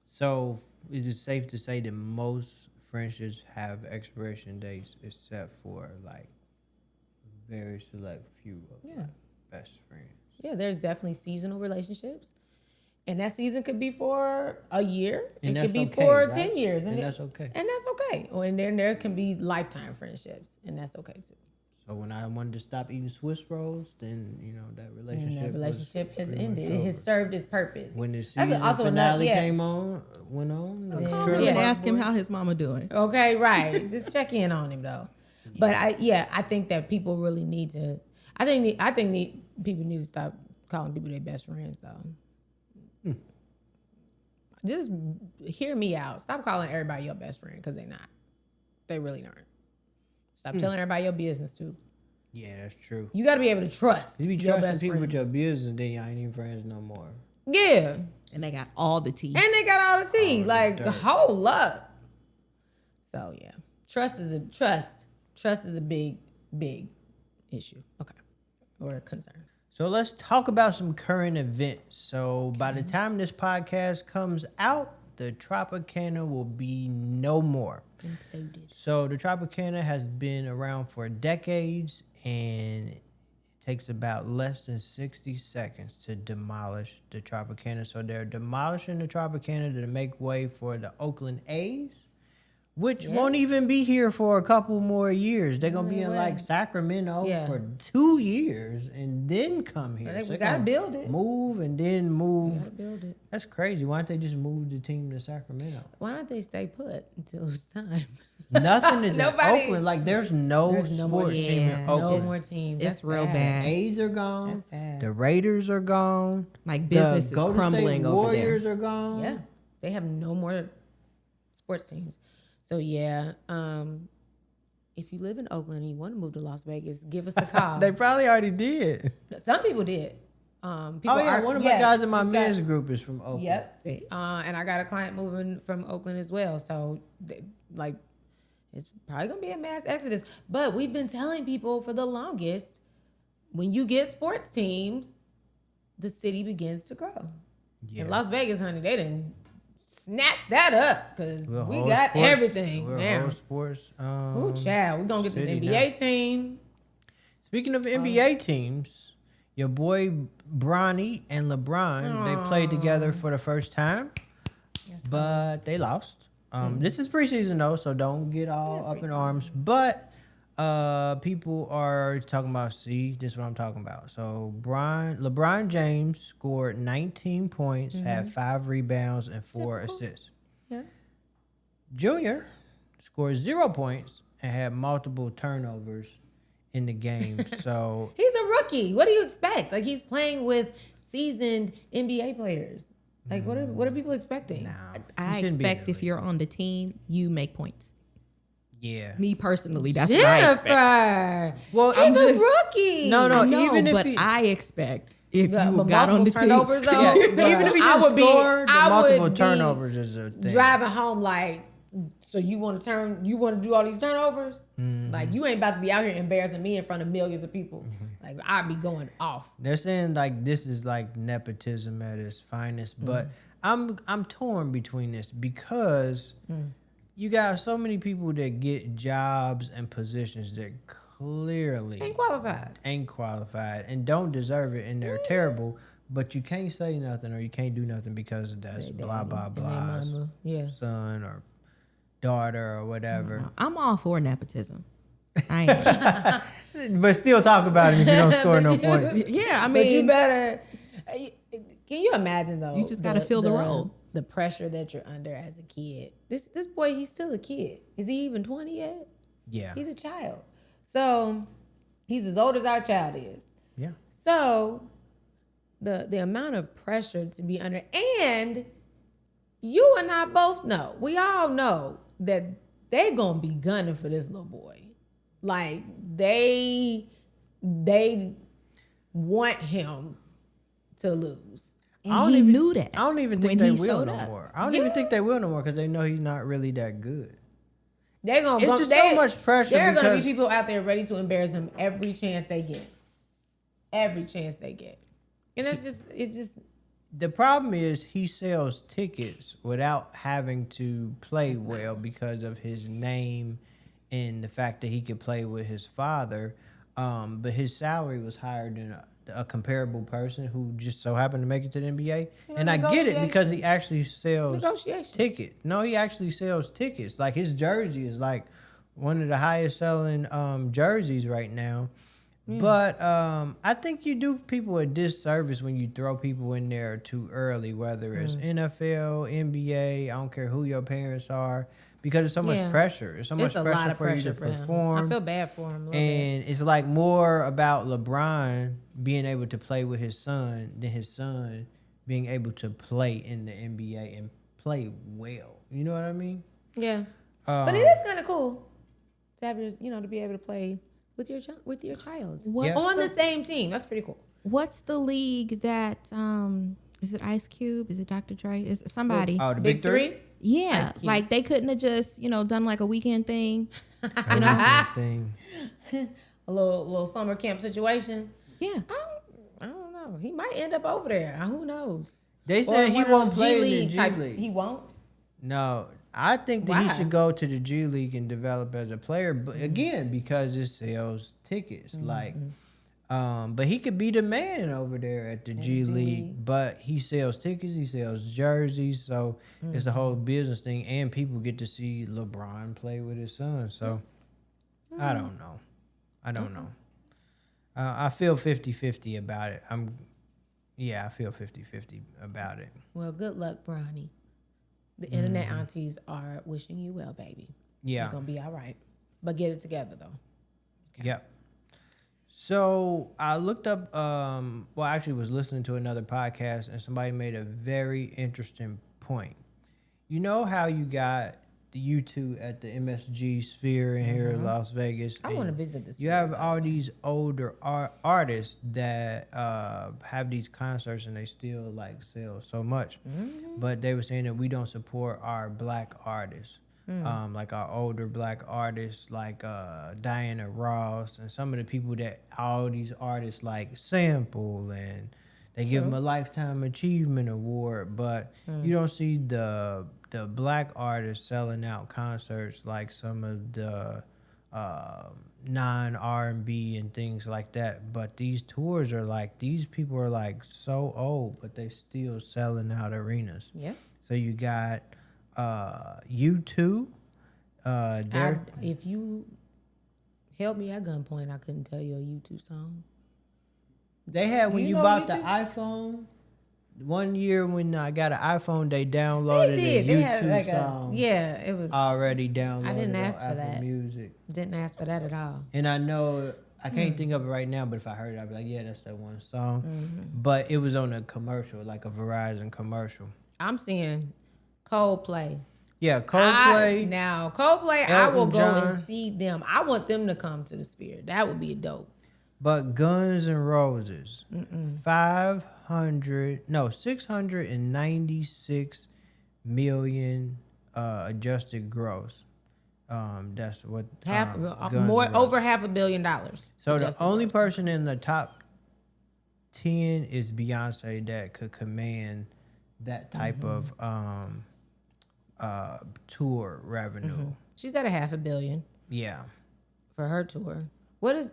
So is it safe to say that most friendships have expiration dates except for like very select few of my best friends. Yeah, there's definitely seasonal relationships. And that season could be for a year. And it could be that's okay, for right? 10 years. And that's okay. And that's okay. And then there can be lifetime friendships. And that's okay too. So when I wanted to stop eating Swiss rolls, then that relationship. And that relationship has pretty ended. much It has over. served its purpose. When the season finale went on. Call him and ask him how his mama doing. Okay, right. Just check in on him though. But I think that people really need to. People need to stop calling people their best friends though. Just hear me out. Stop calling everybody your best friend because they're not. They really aren't. Stop telling everybody your business too. Yeah, that's true. You got to be able to trust. You be your trusting best people friend. with your business, then y'all ain't even friends no more. Yeah, And they got all the tea. and they got all the tea, like dirt. the whole lot. So yeah, trust is a big issue. Okay, or a concern. So let's talk about some current events. So by the time this podcast comes out, the Tropicana will be no more. Imploded. So the Tropicana has been around for decades, and it takes about less than 60 seconds to demolish the Tropicana. So they're demolishing the Tropicana to make way for the Oakland A's, which won't even be here for a couple more years. They're going to be in like Sacramento for 2 years and then come here. We got to build it. Move and then move. Gotta build it. That's crazy. Why don't they just move the team to Sacramento? Why don't they stay put until it's time? Nothing is in Nobody- Oakland. Like there's no more sports team in Yeah. Oakland. No more teams. It's That's real sad. bad. A's are gone. That's sad. The Raiders are gone. Like business is the Golden crumbling State over Warriors there. are gone. Yeah, they have no more sports teams. So yeah, if you live in Oakland and you want to move to Las Vegas, give us a call. They probably already did. Some people did. People One of my guys in my men's group is from Oakland. Yep. And I got a client moving from Oakland as well. So it's probably gonna be a mass exodus. But we've been telling people for the longest, when you get sports teams, the city begins to grow. Yeah. In Las Vegas, honey, they didn't snatch that up because We're a we whole got sports- everything We're a now. whole sports. Ooh, child, we're gonna get this city NBA team. Speaking of NBA teams, your boy Bronny and LeBron, they played together for the first time, but they lost. This is preseason though, so don't get all up in arms. But people are talking about, see, this is what I'm talking about. So LeBron James scored 19 points, had 5 rebounds, and 4 assists. Yeah. Junior scored 0 points and had multiple turnovers in the game. So He's a rookie. What do you expect? Like he's playing with seasoned NBA players. Like what are people expecting? I expect if you're on the team, you make points. yeah. Me personally, that's what I expect. Jennifer. Well, He's I'm a just- rookie. No, I know, even if but he- I expect if But you got on the team. turnovers, though, Yeah, bruh, even if he I didn't would be- score, the I multiple would be turnovers is a thing. driving home like, so you want to do all these turnovers? Mm-hmm. Like you ain't about to be out here embarrassing me in front of millions of people. Like I'd be going off. They're saying like this is like nepotism at its finest, but I'm torn between this because you got so many people that get jobs and positions that clearly Ain't qualified. and don't deserve it, and they're terrible. But you can't say nothing or you can't do nothing because that's blah blah And their blah mama, yeah. son or daughter or whatever. I'm all for nepotism. I am. But still talk about it if you don't score no points. Yeah, I But you mean, better. Can you imagine though? You just gotta fill the role. The pressure that you're under as a kid. This boy, he's still a kid. Is he even 20 yet? Yeah. He's a child. So he's as old as our child is. Yeah. So the amount of pressure to be under, and you and I both know, we all know that they gonna be gunning for this little boy. Like they want him to lose. and he knew that. I don't even think when they he will showed no up. more. I don't even think they will no more because they know he's not really that good. They're gonna. It's just so much pressure There are gonna be because- people out there ready to embarrass him every chance they get. Every chance they get, and it's just. The problem is he sells tickets without having to play well because of his name and the fact that he could play with his father. But his salary was higher than a comparable person who just so happened to make it to the NBA. And I get it because he actually sells tickets. No, he actually sells tickets. Like his jersey is like one of the highest selling jerseys right now. But I think you do people a disservice when you throw people in there too early, whether it's NFL, NBA, I don't care who your parents are, because there's so much pressure. There's so much pressure for you to perform. I feel bad for him. And it's like more about LeBron being able to play with his son than his son being able to play in the NBA and play well. You know what I mean? Yeah. But it is kind of cool to have to be able to play with your child on the same team. That's pretty cool. What's the league that is it Ice Cube? Is it Dr. Dre? Is it somebody? Oh, the Big Three? Yeah, like they couldn't have just done like a weekend thing. A little summer camp situation. Yeah, I don't know. He might end up over there. Who knows? They said he won't play in the G League. He won't? No. I think that he should go to the G League and develop as a player, but again, because it sells tickets. But he could be the man over there at the G League, but he sells tickets, he sells jerseys, so it's a whole business thing, and people get to see LeBron play with his son. So I don't know. I feel 50-50 about it. I feel 50-50 about it. Well, good luck, Bronny. The internet aunties are wishing you well, baby. Yeah. You're going to be all right. But get it together, though. Okay. Yep. So I looked up, I actually was listening to another podcast, and somebody made a very interesting point. You know how you got the U2 at the MSG Sphere in here in Las Vegas? I want to visit this. You have all these older artists that have these concerts, and they still sell so much. But they were saying that we don't support our black artists, like our older black artists, like Diana Ross, and some of the people that all these artists sample, and they give them a Lifetime Achievement Award, but you don't see the black artists selling out concerts like some of the non-R&B and things like that. But these tours are these people are so old, but they still selling out arenas. Yeah. So you got U2. If you held me at gunpoint, I couldn't tell you a U2 song. They had when you bought the iPhone. One year when I got an iPhone, they downloaded a YouTube song. It was already downloaded. I didn't ask on for Apple that. Music. Didn't ask for that at all. And I know I can't think of it right now, but if I heard it, I'd be like, yeah, that's that one song. But it was on a commercial, like a Verizon commercial. I'm seeing Coldplay. Yeah, Coldplay. Coldplay, I will go John. and see them. I want them to come to the Sphere. That would be dope. But Guns N' Roses, 696 million adjusted gross. That's what Over $500 million. So the only person in the top 10 is Beyonce that could command that type of tour revenue. She's at $500 million. Yeah, for her tour. What is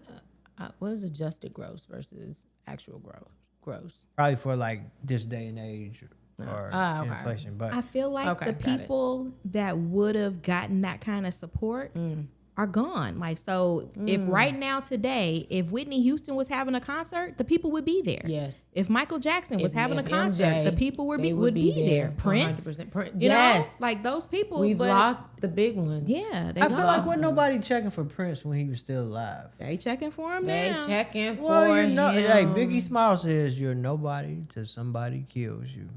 adjusted gross versus actual gross? probably for this day and age or inflation. But I feel like the people that would have gotten that kind of support are gone. If right now today, if Whitney Houston was having a concert, the people would be there. Yes. If Michael Jackson was having a concert, MJ, the people would be there. Prince, 100%. Yes, those people. We've lost the big one. Yeah, I feel like wasn't nobody checking for Prince when he was still alive. They checking for him They now. checking for him. Hey, Biggie Smalls says you're nobody till somebody kills you.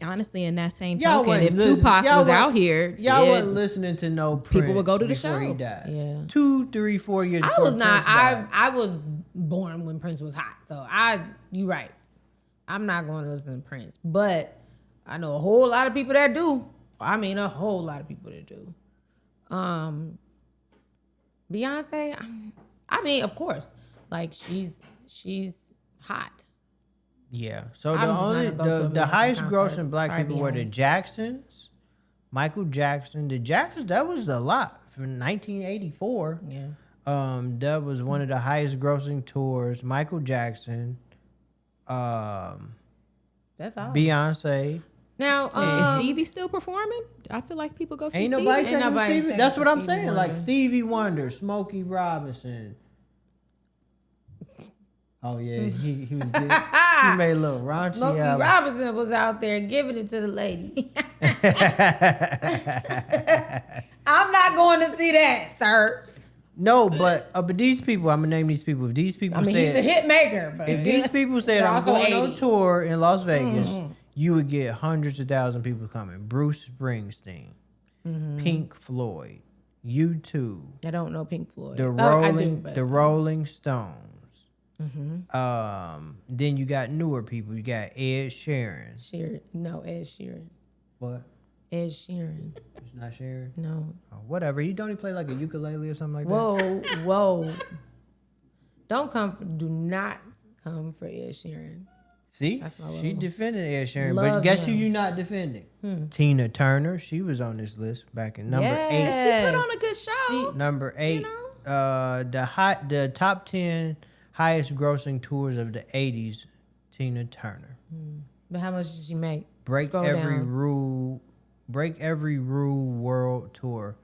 Honestly, in that same Y'all token, if wasn't Tupac y'all was wa- out here, Y'all wasn't listening to no Prince. People would go to the before he show. died. Yeah. 2, 3, 4 years. I before was not. Prince died. I was born when Prince was hot. So you right. I'm not going to listen to Prince, but I know a whole lot of people that do. I mean, a whole lot of people that do. Beyonce. I mean, of course, she's hot. Yeah. So I'm just not gonna go to a the Beyonce highest concert. grossing black Sorry, people were the Beyonce. Jacksons, Michael Jackson. The Jacksons, that was a lot for 1984. Yeah. That was one of the highest grossing tours. Michael Jackson, That's all. Beyonce. Now, Is Stevie still performing? I feel like people go see Ain't Stevie. nobody Ain't checking nobody Stevie. checking That's what I'm Stevie saying. Wonder. Like Stevie Wonder, Smokey Robinson. Oh yeah, he was good. He made a little raunchy Smokey album. Robinson was out there giving it to the lady. I'm not going to see that, sir. No, but these people, I'm gonna name these people. If these people I mean, he's a said, hit maker, but if these people said they're I'm also going on 80. tour in Las Vegas, you would get hundreds of thousands of people coming. Bruce Springsteen, Pink Floyd, U2, I don't know Pink Floyd. the I do, but Rolling Stones. Then you got newer people. You got Ed Sheeran. Ed Sheeran. What? Ed Sheeran. It's not Sheeran. No. Oh, whatever. He don't he play like a ukulele or something like that? Whoa. Do not come for Ed Sheeran. See, That's my she little- defended Ed Sheeran, but Love guess who him. you not defending? Tina Turner. She was on this list back in number Yes. She put on a good show. 8. Number 8. The top 10 highest grossing tours of the 80s. Tina Turner. But how much did she make? Break Scroll every down. rule world tour.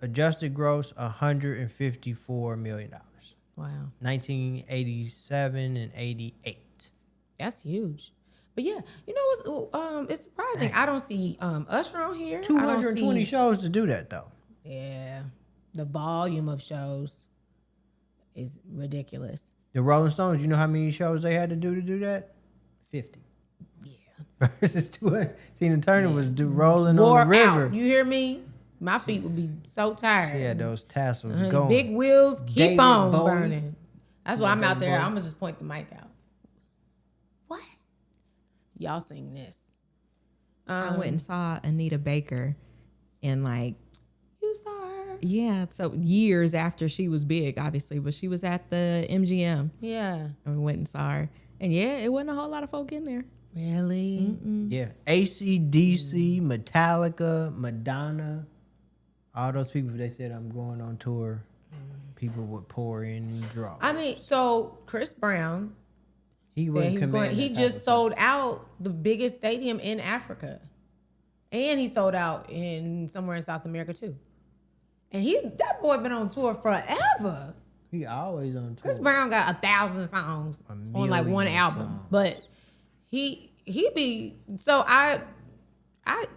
Adjusted gross $154 million. Wow. 1987 and 88. That's huge. But yeah, you know what's it's surprising. I don't see Usher on here. I don't 220 see, shows to do that though. Yeah. The volume of shows is ridiculous. The Rolling Stones, you know how many shows they had to do that? 50. Yeah. Versus 200. Tina Turner was rolling Wore on the river. out. You hear me? My feet would be so tired. She had those tassels Honey, going. big wheels keep David on Bowie. burning. That's why I'm out David there. Bowie. I'm gonna just point the mic out. What? Y'all sing this? I went and saw Anita Baker in like, You saw her? yeah, so years after she was big, obviously, but she was at the MGM Yeah. and we went and saw her. And yeah, it wasn't a whole lot of folk in there. Really? Yeah. AC/DC, Metallica, Madonna. All those people, if they said I'm going on tour, people would pour in and draw. I mean, so Chris Brown He said wouldn't he was command going. He that type just of sold out the biggest stadium in Africa, and he sold out in somewhere in South America too. And that boy been on tour forever. He always on tour. Chris Brown got 1,000 songs on like one million album, songs. but he be so I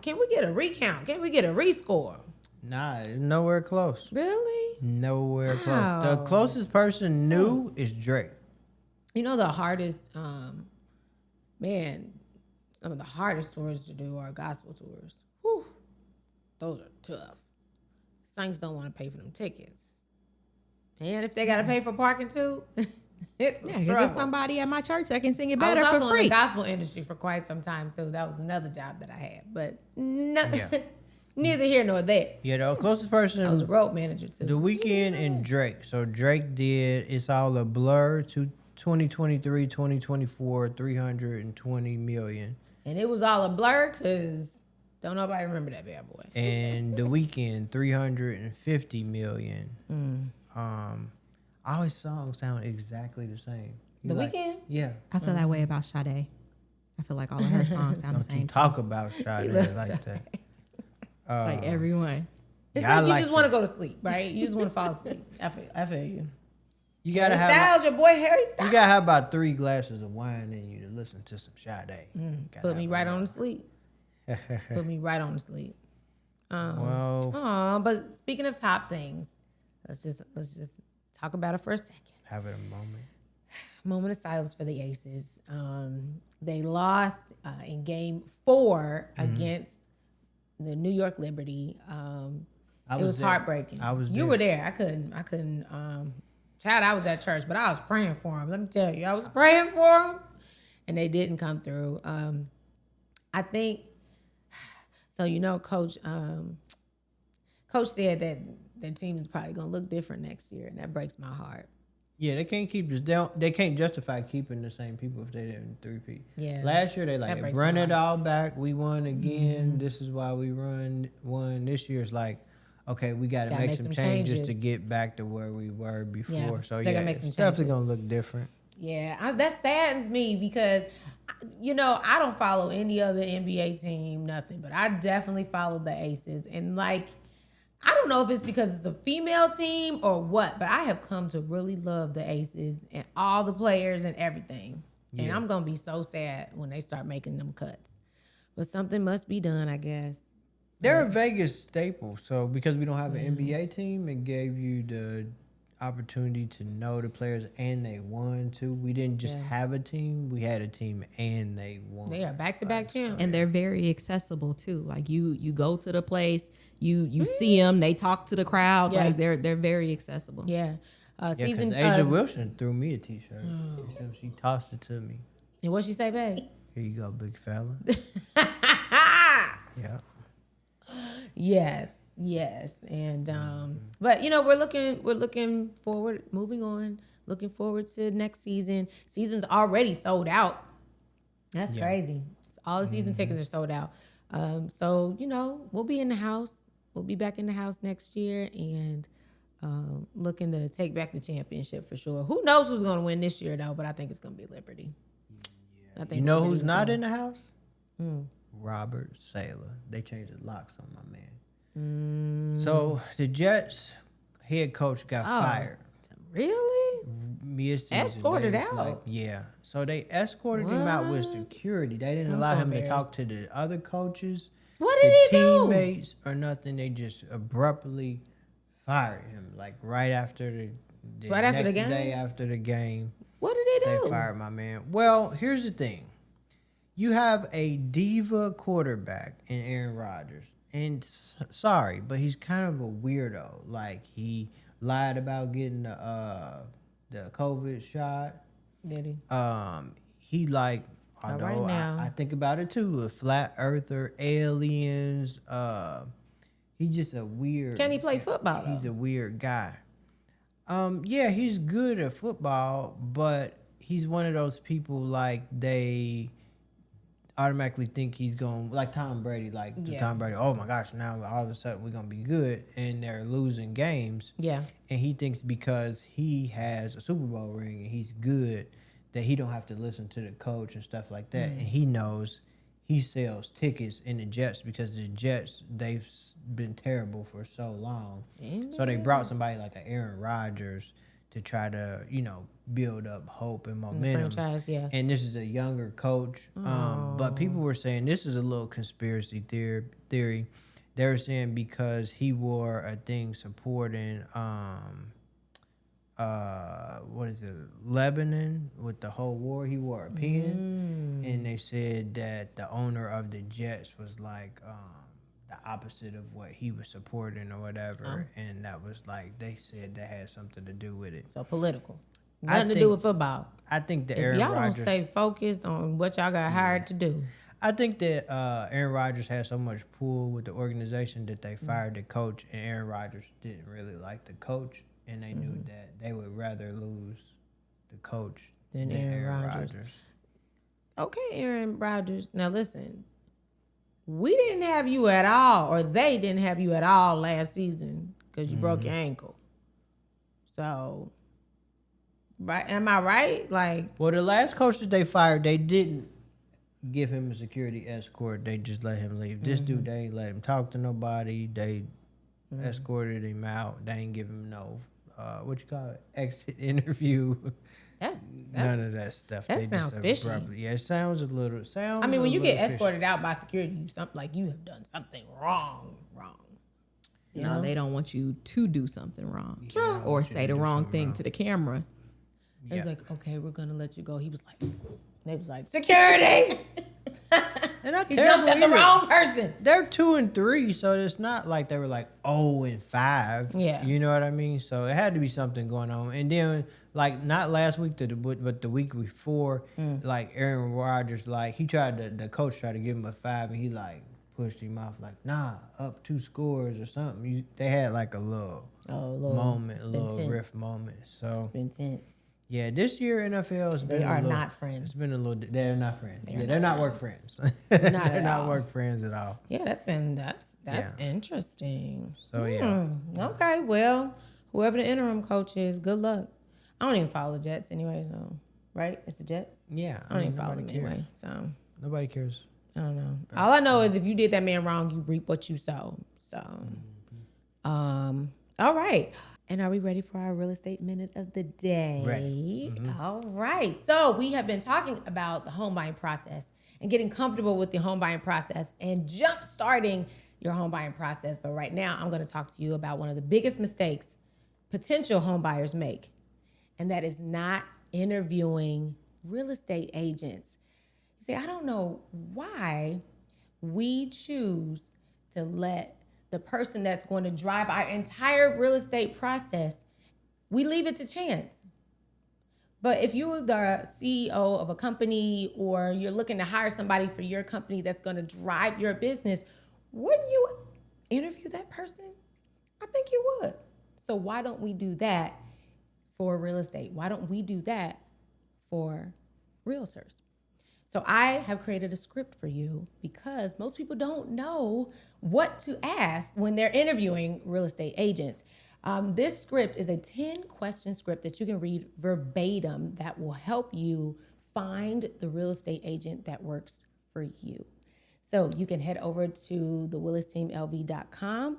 can we get a recount? Can we get a rescore? Nah, it's nowhere close. Really? Nowhere close. The Wow. closest person new is Drake. You know the hardest, man. Some of the hardest tours to do are gospel tours. Whew, those are tough. Saints don't want to pay for them tickets, and if they got to pay for parking too, it's a Yeah, because struggle. there's somebody at my church that can sing it I better was also for in free. the gospel industry for quite some time too. That was another job that I had, but neither here nor there. Yeah, the closest person I was a road manager too. The Weeknd and Drake. So Drake did It's All a Blur to 2023, 2024, 320 million. And it was all a blur because don't nobody remember that bad boy. And The Weeknd, 350 million. All his songs sound exactly the same. You The like- Weeknd? Yeah. I feel that way about Sade. I feel like all of her songs sound the Don't you same. talk about Sade loves like that. Like everyone. It's Yeah, I like you like just want to that. go to sleep, right? You just want to fall asleep. I feel you. You gotta Harry have Styles, your boy Harry Styles. you gotta have about 3 glasses of wine in you to listen to some Sade. Put me right on to sleep. Put me right on to sleep. Well, Oh, but speaking of top things, let's just talk about it for a second. have it a moment. Moment of silence for the Aces. They lost in Game 4 against the New York Liberty. I It was there. heartbreaking. I was You there. were there. I couldn't. Child, I was at church, but I was praying for him. Let me tell you, I was praying for him, and they didn't come through. I think so. You know, Coach said that their team is probably going to look different next year, and that breaks my heart. Yeah, they can't keep this. They can't justify keeping the same people if they didn't 3-peat. Yeah. Last year they That like breaks run my it heart. all back. We won again. This is why we won. This year it's like, okay, we got to Gotta make some changes to get back to where we were before. Yeah, So they gotta yeah, make some it's definitely changes. gonna look different. Yeah, that saddens me because, I don't follow any other NBA team, nothing, but I definitely follow the Aces. And like, I don't know if it's because it's a female team or what, but I have come to really love the Aces and all the players and everything. And Yeah. I'm going to be so sad when they start making them cuts. But something must be done, I guess. They're a Vegas staple, so because we don't have an NBA team, it gave you the opportunity to know the players, and they won too. We didn't just have a team; we had a team, and they won. They are back-to-back champs. And they're very accessible too. Like you go to the place, you see them, they talk to the crowd. Yeah. Like they're very accessible. Yeah. Yeah, Season because Asia Wilson threw me a T-shirt. So she tossed it to me. And what'd she say, babe? Here you go, big fella. Yeah. Yes. And but we're looking forward, moving on, looking forward to next season. Season's already sold out. That's crazy. All the season tickets are sold out. So, we'll be in the house. We'll be back in the house next year and looking to take back the championship for sure. Who knows who's going to win this year, though, but I think it's going to be Liberty. I think You know Liberty's who's not gonna- in the house? Robert Saylor. They changed the locks on my man. So the Jets head coach got fired. Really? Mid-season, Escorted they was out? like, yeah. So they escorted him out with security. They didn't allow so him to embarrassed. talk to the other coaches, What the did he do? teammates, or nothing. They just abruptly fired him, like right after the Right after the next game? day after the game. What did he They do? fired my man. Well, here's the thing. You have a diva quarterback in Aaron Rodgers. And sorry, but he's kind of a weirdo. Like, he lied about getting the COVID shot. Did he? He like, All although right now. I think about it too, a flat earther, aliens. He's just a weird. Can he play football, He's though? a weird guy. Yeah, he's good at football, but he's one of those people like they automatically think he's going like Tom Brady, Tom Brady. Oh my gosh, now all of a sudden we're gonna be good, and they're losing games. Yeah. And he thinks because he has a Super Bowl ring and he's good that he don't have to listen to the coach and stuff like that. And he knows he sells tickets in the Jets because the Jets, they've been terrible for so long. So they brought somebody like an Aaron Rodgers to try to, build up hope and momentum. Franchise, yeah. And this is a younger coach. But people were saying this is a little conspiracy theory. They were saying because he wore a thing supporting Lebanon with the whole war. He wore a pin, and they said that the owner of the Jets was like the opposite of what he was supporting or whatever, and that was like they said that had something to do with it. So political. I Nothing to do think- with football. I think the If Aaron y'all don't Rodgers. stay focused on what y'all got hired to do. I think that Aaron Rodgers had so much pull with the organization that they fired the coach, and Aaron Rodgers didn't really like the coach, and they knew that they would rather lose the coach Than than Aaron Aaron Rodgers. Rodgers. Okay, Aaron Rodgers. Now listen, we didn't have you at all, or they didn't have you at all last season because you broke your ankle. So, right? Am I right? Like, Well, the last coach that they fired, they didn't give him a security escort. They just let him leave. This dude, they ain't let him talk to nobody. They escorted him out. They ain't give him no, exit interview. that's None of that stuff. that They sounds just fishy. Yeah, it sounds a little. I mean, when you get escorted out by security, you have done something wrong. No, they don't want you to do something wrong. True. Or say the wrong thing to the camera. He was like, "Okay, we're gonna let you go." He was like, "They was like security." They're not He terrible jumped at the either. wrong person. They're 2-3, so it's not like they were like 0-5. Yeah. You know what I mean? So it had to be something going on. And then, like, not last week, but the week before, like, Aaron Rodgers, like, the coach tried to give him a 5, and he, like, pushed him off, like, nah, up 2 scores or something. They had, like, a little moment, a little riff moment. So, Intense. Yeah, this year NFL has been They are a little, not friends. It's been a little. They're not friends. They are They're not not work friends. Not they're at not all. work friends at all. Yeah, that's interesting. So yeah. Okay, well, whoever the interim coach is, good luck. I don't even follow the Jets anyway, so right? It's the Jets. Yeah, I don't even follow them nobody cares. anyway, so Nobody cares. I don't know. All I know is if you did that man wrong, you reap what you sow. So, all right. And are we ready for our real estate minute of the day? Ready. All right. So we have been talking about the home buying process and getting comfortable with the home buying process and jump starting your home buying process. But right now, I'm going to talk to you about one of the biggest mistakes potential home buyers make, and that is not interviewing real estate agents. You say, I don't know why we choose to let the person that's going to drive our entire real estate process, we leave it to chance. But if you're the CEO of a company or you're looking to hire somebody for your company that's going to drive your business, wouldn't you interview that person? I think you would. So why don't we do that for real estate? Why don't we do that for realtors? So I have created a script for you because most people don't know what to ask when they're interviewing real estate agents. This script is a 10-question script that you can read verbatim that will help you find the real estate agent that works for you. So you can head over to thewillisteamlv.com,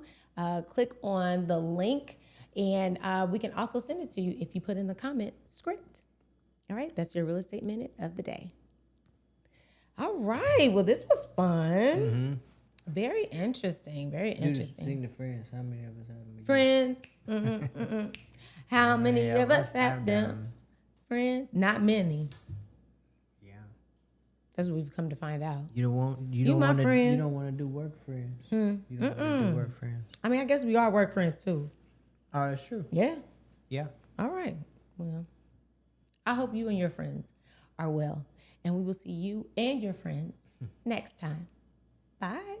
click on the link, and we can also send it to you if you put in the comment script. All right, that's your real estate minute of the day. All right. Well, this was fun. Very interesting. Very interesting. Sing the friends. How many of us have them? Friends. How many of us have them? Friends? Not many. Yeah. That's what we've come to find out. You don't want. You You don't my want to. friend. You don't want to do work friends. You don't want to do work friends. I mean, I guess we are work friends too. Oh, that's true. Yeah. Yeah. All right. Well, I hope you and your friends are well. And we will see you and your friends next time. Bye.